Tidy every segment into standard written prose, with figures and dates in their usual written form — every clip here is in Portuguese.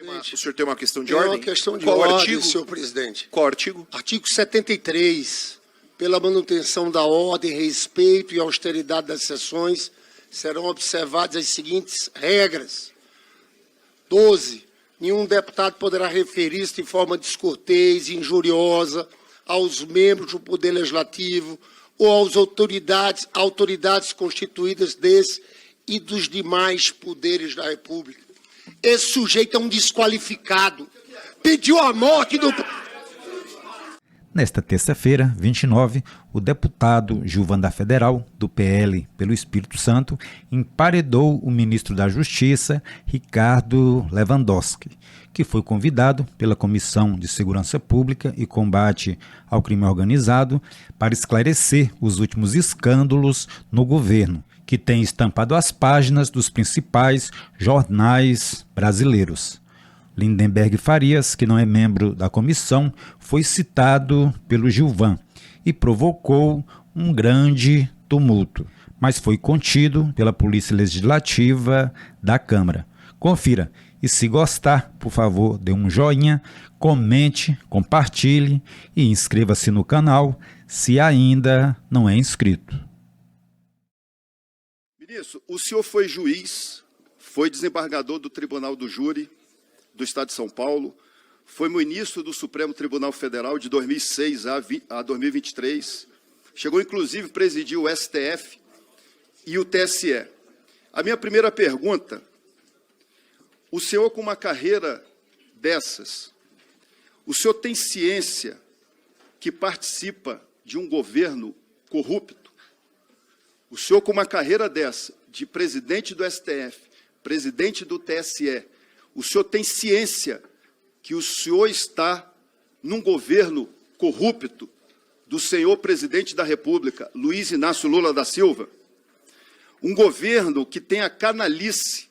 O senhor tem uma questão de Tem ordem? uma questão de Qual ordem, artigo? senhor presidente. Qual artigo? Artigo 73. Pela manutenção da ordem, respeito e austeridade das sessões, serão observadas as seguintes regras. 12. Nenhum deputado poderá referir-se de forma descortês e injuriosa aos membros do Poder Legislativo ou às autoridades constituídas desse e dos demais poderes da República. Esse sujeito é um desqualificado. Pediu a morte do... Nesta terça-feira, 29, o deputado Gilvan da Federal, do PL pelo Espírito Santo, emparedou o ministro da Justiça, Ricardo Lewandowski, que foi convidado pela Comissão de Segurança Pública e Combate ao Crime Organizado para esclarecer os últimos escândalos no governo, que tem estampado as páginas dos principais jornais brasileiros. Lindenberg Farias, que não é membro da comissão, foi citado pelo Gilvan e provocou um grande tumulto, mas foi contido pela Polícia Legislativa da Câmara. Confira e, se gostar, por favor, dê um joinha, comente, compartilhe e inscreva-se no canal se ainda não é inscrito. Ministro, o senhor foi juiz, foi desembargador do Tribunal do Júri do Estado de São Paulo, foi ministro do Supremo Tribunal Federal de 2006 a 2023, chegou inclusive a presidir o STF e o TSE. A minha primeira pergunta, o senhor com uma carreira dessas, o senhor tem ciência que participa de um governo corrupto? O senhor com uma carreira dessa, de presidente do STF, presidente do TSE, o senhor tem ciência que o senhor está num governo corrupto do senhor presidente da República, Luiz Inácio Lula da Silva? Um governo que tem a canalice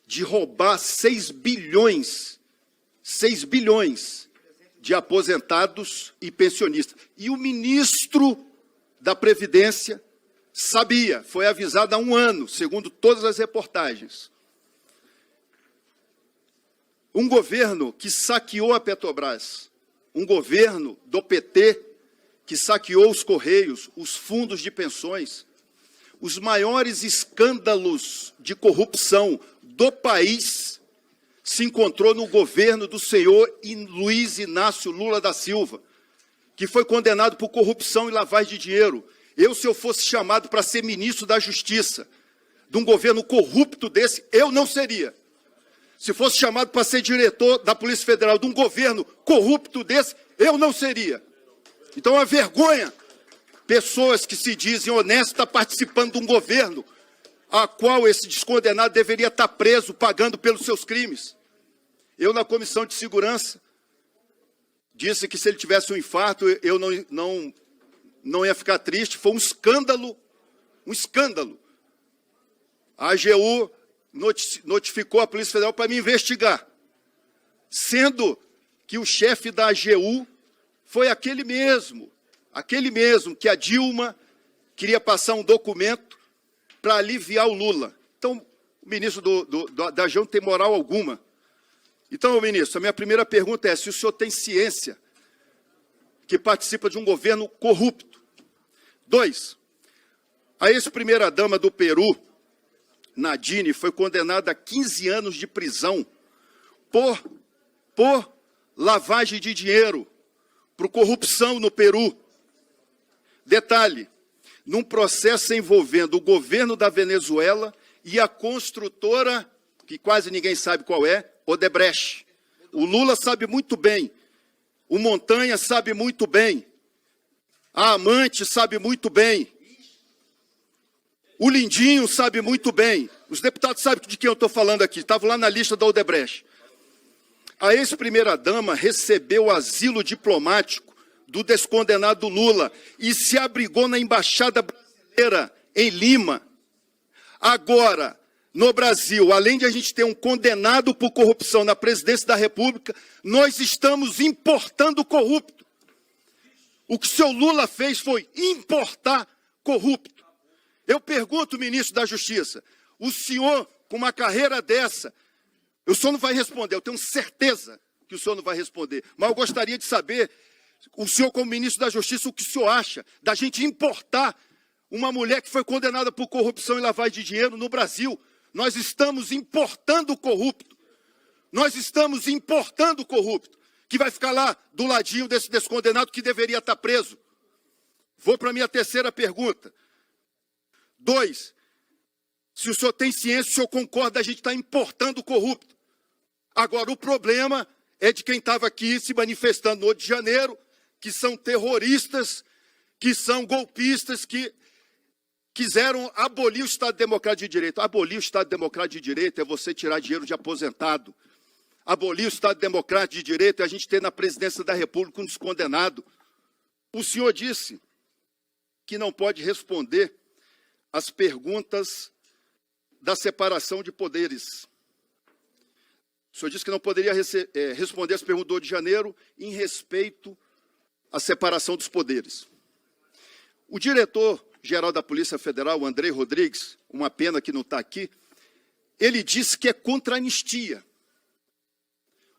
de roubar 6 bilhões de aposentados e pensionistas. E o ministro da Previdência sabia, foi avisado há 1 ano, segundo todas as reportagens. Um governo que saqueou a Petrobras, um governo do PT que saqueou os Correios, os fundos de pensões, os maiores escândalos de corrupção do país se encontrou no governo do senhor Luiz Inácio Lula da Silva, que foi condenado por corrupção e lavagem de dinheiro. Se eu fosse chamado para ser ministro da Justiça de um governo corrupto desse, eu não seria. Se fosse chamado para ser diretor da Polícia Federal de um governo corrupto desse, eu não seria. Então, é uma vergonha pessoas que se dizem honestas participando de um governo a qual esse descondenado deveria estar preso, pagando pelos seus crimes. Eu, na Comissão de Segurança, disse que se ele tivesse um infarto, eu não ia ficar triste. Foi um escândalo, um escândalo. A AGU notificou a Polícia Federal para me investigar, sendo que o chefe da AGU foi aquele mesmo que a Dilma queria passar um documento para aliviar o Lula. Então, o ministro da AGU não tem moral alguma. Então, ministro, a minha primeira pergunta é se o senhor tem ciência que participa de um governo corrupto. 2, a ex-primeira-dama do Peru, Nadine, foi condenada a 15 anos de prisão por lavagem de dinheiro, por corrupção no Peru. Detalhe, num processo envolvendo o governo da Venezuela e a construtora, que quase ninguém sabe qual é, Odebrecht. O Lula sabe muito bem, o Montanha sabe muito bem, a amante sabe muito bem, o Lindinho sabe muito bem, os deputados sabem de quem eu estou falando aqui, estavam lá na lista da Odebrecht. A ex-primeira-dama recebeu asilo diplomático do descondenado Lula e se abrigou na Embaixada Brasileira em Lima. Agora, no Brasil, além de a gente ter um condenado por corrupção na presidência da República, nós estamos importando corrupto. O que o seu Lula fez foi importar corrupto. Eu pergunto, ministro da Justiça, o senhor, com uma carreira dessa, O senhor não vai responder, eu tenho certeza que o senhor não vai responder. Mas eu gostaria de saber, o senhor como ministro da Justiça, o que o senhor acha da gente importar uma mulher que foi condenada por corrupção e lavagem de dinheiro no Brasil. Nós estamos importando corrupto. Nós estamos importando corrupto, que vai ficar lá do ladinho desse descondenado que deveria estar preso. Vou para a minha terceira pergunta. 2, se o senhor tem ciência, o senhor concorda, a gente está importando corrupto. Agora, o problema é de quem estava aqui se manifestando no 8 de janeiro, que são terroristas, que são golpistas, que quiseram abolir o Estado Democrático de Direito. Abolir o Estado Democrático de Direito é você tirar dinheiro de aposentado. Abolir o Estado Democrático de Direito é a gente ter na presidência da República um descondenado. O senhor disse que não pode responder as perguntas da separação de poderes. O senhor disse que não poderia responder as perguntas do 8 de janeiro em respeito à separação dos poderes. O diretor-geral da Polícia Federal, o Andrei Rodrigues, uma pena que não está aqui, ele disse que é contra a anistia.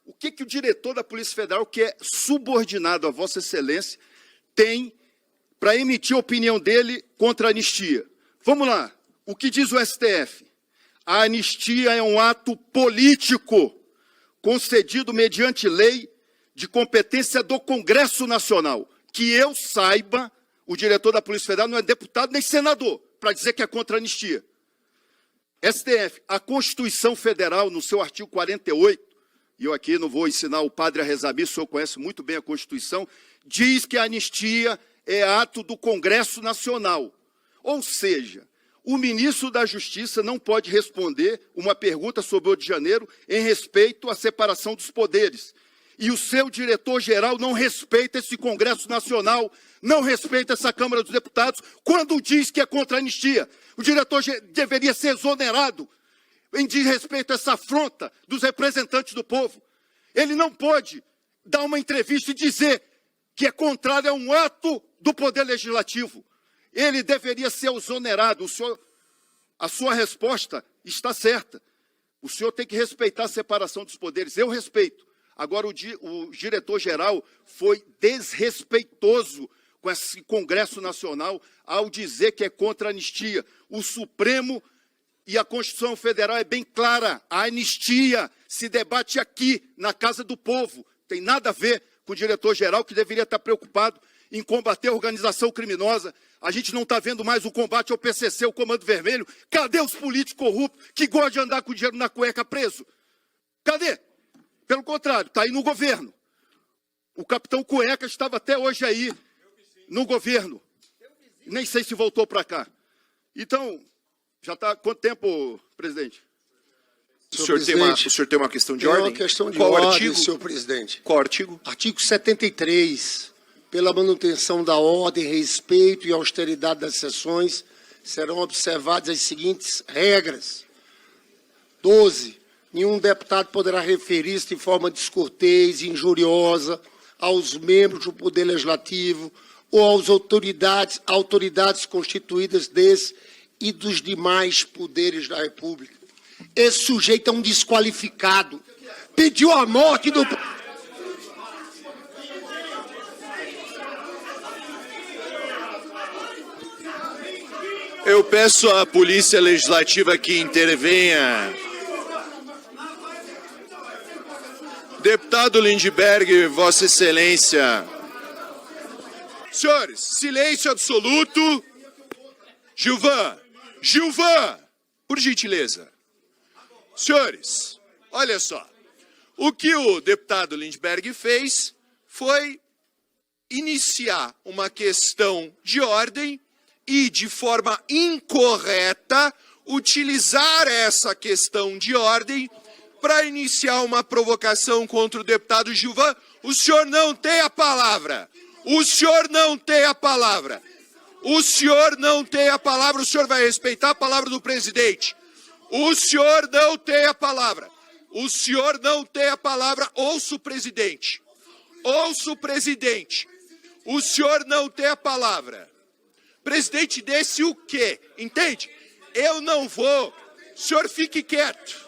O que o diretor da Polícia Federal, que é subordinado a Vossa Excelência, tem para emitir a opinião dele contra a anistia? Vamos lá. O que diz o STF? A anistia é um ato político concedido mediante lei de competência do Congresso Nacional. Que eu saiba, o diretor da Polícia Federal não é deputado nem senador para dizer que é contra a anistia. STF, a Constituição Federal, no seu artigo 48, e eu aqui não vou ensinar o padre a rezar missa, o senhor conhece muito bem a Constituição, diz que a anistia é ato do Congresso Nacional. Ou seja, o ministro da Justiça não pode responder uma pergunta sobre o 8 de janeiro em respeito à separação dos poderes. E o seu diretor-geral não respeita esse Congresso Nacional, não respeita essa Câmara dos Deputados, quando diz que é contra a anistia. O diretor deveria ser exonerado em desrespeito a essa afronta dos representantes do povo. Ele não pode dar uma entrevista e dizer que é contrário a um ato do Poder Legislativo. Ele deveria ser exonerado. A sua resposta está certa. O senhor tem que respeitar a separação dos poderes. Eu respeito. Agora, o diretor-geral foi desrespeitoso com esse Congresso Nacional ao dizer que é contra a anistia. O Supremo e a Constituição Federal é bem clara. A anistia se debate aqui, na Casa do Povo. Tem nada a ver com o diretor-geral, que deveria estar preocupado em combater a organização criminosa. A gente não está vendo mais o combate ao PCC, o Comando Vermelho. Cadê os políticos corruptos que gostam de andar com dinheiro na cueca preso? Cadê? Pelo contrário, está aí no governo. O capitão Cueca estava até hoje aí no governo. Nem sei se voltou para cá. Então, já está... Quanto tempo, presidente? O senhor tem uma questão de ordem? ordem? Uma questão de Qual ordem, artigo? senhor presidente. Qual artigo? Artigo 73. Pela manutenção da ordem, respeito e austeridade das sessões, serão observadas as seguintes regras. 12. Nenhum deputado poderá referir-se de forma descortês e injuriosa aos membros do Poder Legislativo ou às autoridades constituídas desse e dos demais poderes da República. Esse sujeito é um desqualificado. Pediu a morte do... Eu peço à Polícia Legislativa que intervenha. Deputado Lindbergh, Vossa Excelência. Senhores, silêncio absoluto. Gilvan, por gentileza. Senhores, olha só. O que o deputado Lindbergh fez foi iniciar uma questão de ordem e, de forma incorreta, utilizar essa questão de ordem para iniciar uma provocação contra o deputado Gilvan. O senhor não tem a palavra. O senhor não tem a palavra. O senhor não tem a palavra. O senhor vai respeitar a palavra do presidente. O senhor não tem a palavra. O senhor não tem a palavra. Ouça o presidente. Ouça o presidente. O senhor não tem a palavra. Presidente, desse o quê? Entende? Eu não vou. O senhor fique quieto.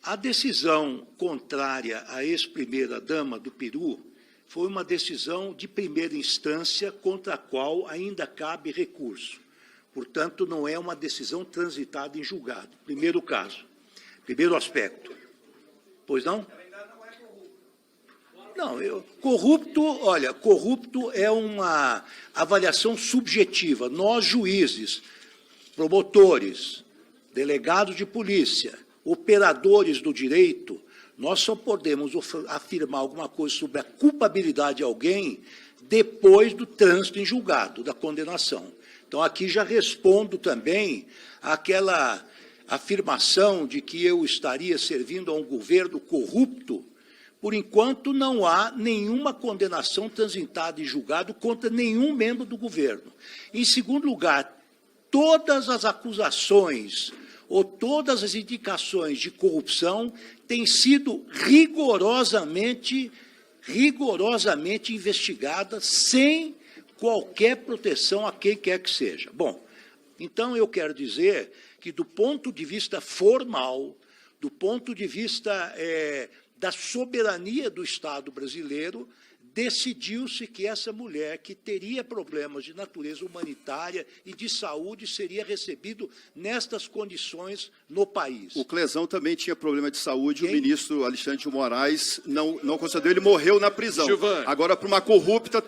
A decisão contrária à ex-primeira-dama do Peru foi uma decisão de primeira instância contra a qual ainda cabe recurso. Portanto, não é uma decisão transitada em julgado. Primeiro caso. Primeiro aspecto. Pois não? Não, corrupto é uma avaliação subjetiva. Nós, juízes, promotores, delegados de polícia, operadores do direito, nós só podemos afirmar alguma coisa sobre a culpabilidade de alguém depois do trânsito em julgado, da condenação. Então, aqui já respondo também àquela afirmação de que eu estaria servindo a um governo corrupto. Por enquanto, não há nenhuma condenação transitada em julgado contra nenhum membro do governo. Em segundo lugar, todas as acusações ou todas as indicações de corrupção têm sido rigorosamente investigadas sem qualquer proteção a quem quer que seja. Bom, então eu quero dizer que, do ponto de vista formal, do ponto de vista da soberania do Estado brasileiro, decidiu-se que essa mulher, que teria problemas de natureza humanitária e de saúde, seria recebido nestas condições no país. O Clesão também tinha problema de saúde, Quem? o ministro Alexandre de Moraes não concedeu, ele morreu na prisão. Gilvan. Agora, para uma corrupta...